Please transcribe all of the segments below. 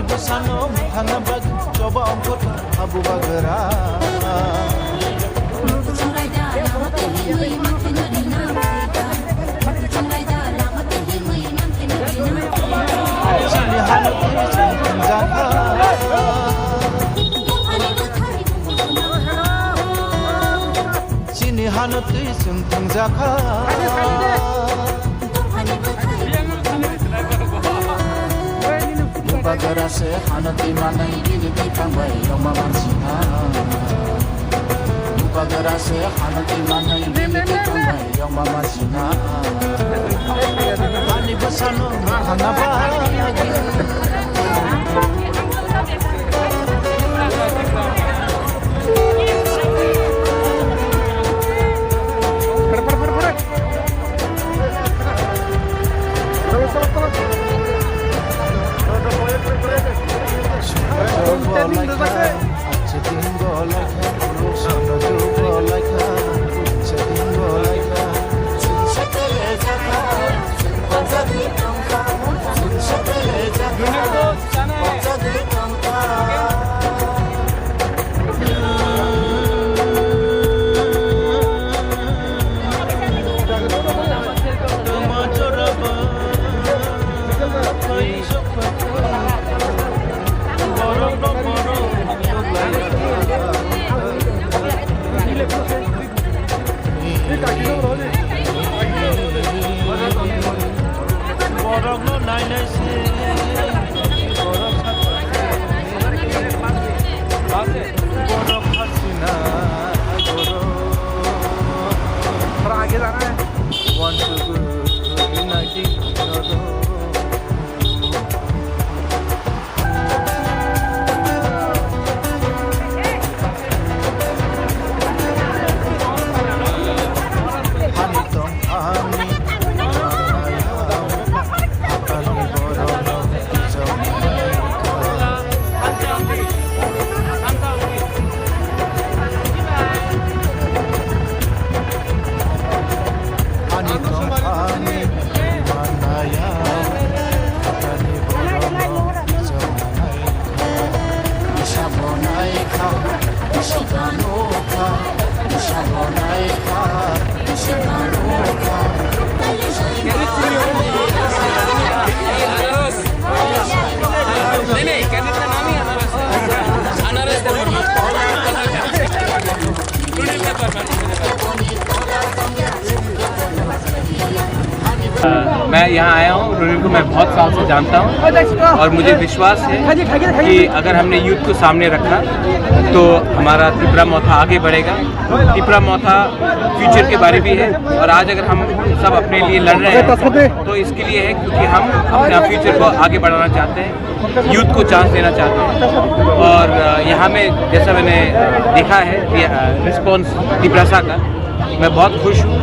busano thana bag coba ongkot abu bagara sini halu jaka sini halu sung jaka bagara se hanati manai dini dikambai yoma mansina bagara se hanati manai dini dikambai yoma mansina ani basano hanaba मैं यहाँ आया हूँ। रुनिल को मैं बहुत साल से जानता हूँ और मुझे विश्वास है कि अगर हमने यूथ को सामने रखा तो हमारा तिपरा मौथा आगे बढ़ेगा। तिपरा मौथा फ्यूचर के बारे भी है और आज अगर हम सब अपने लिए लड़ रहे हैं तो इसके लिए है क्योंकि हम अपना फ्यूचर को आगे बढ़ाना चाहते हैं, यूथ को चांस देना चाहते हैं। और यहाँ में जैसा मैंने देखा है रिस्पॉन्स तिपरासा का, मैं बहुत खुश हूँ।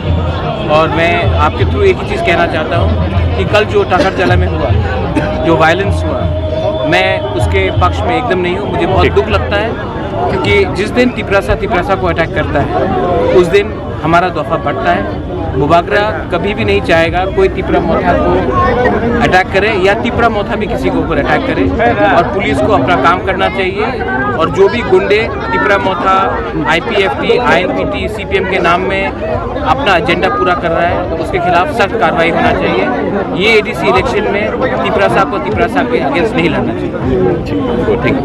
और मैं आपके थ्रू एक ही चीज़ कहना चाहता हूँ कि कल जो टाकरजला में हुआ, जो वायलेंस हुआ, मैं उसके पक्ष में एकदम नहीं हूँ। मुझे बहुत दुख लगता है क्योंकि जिस दिन तिपरासा को अटैक करता है उस दिन हमारा दफा बढ़ता है। मुबागरा कभी भी नहीं चाहेगा कोई तिपरा मौथा को अटैक करे या तिपरा मौथा भी किसी के ऊपर अटैक करे। और पुलिस को अपना काम करना चाहिए और जो भी गुंडे तिपरा मौथा, IPFT, INPT, CPM के नाम में अपना एजेंडा पूरा कर रहा है तो उसके खिलाफ सख्त कार्रवाई होना चाहिए। ये ADC इलेक्शन में तिपरासा को तिपरासा के अगेंस्ट नहीं लड़ना चाहिए। ठीक।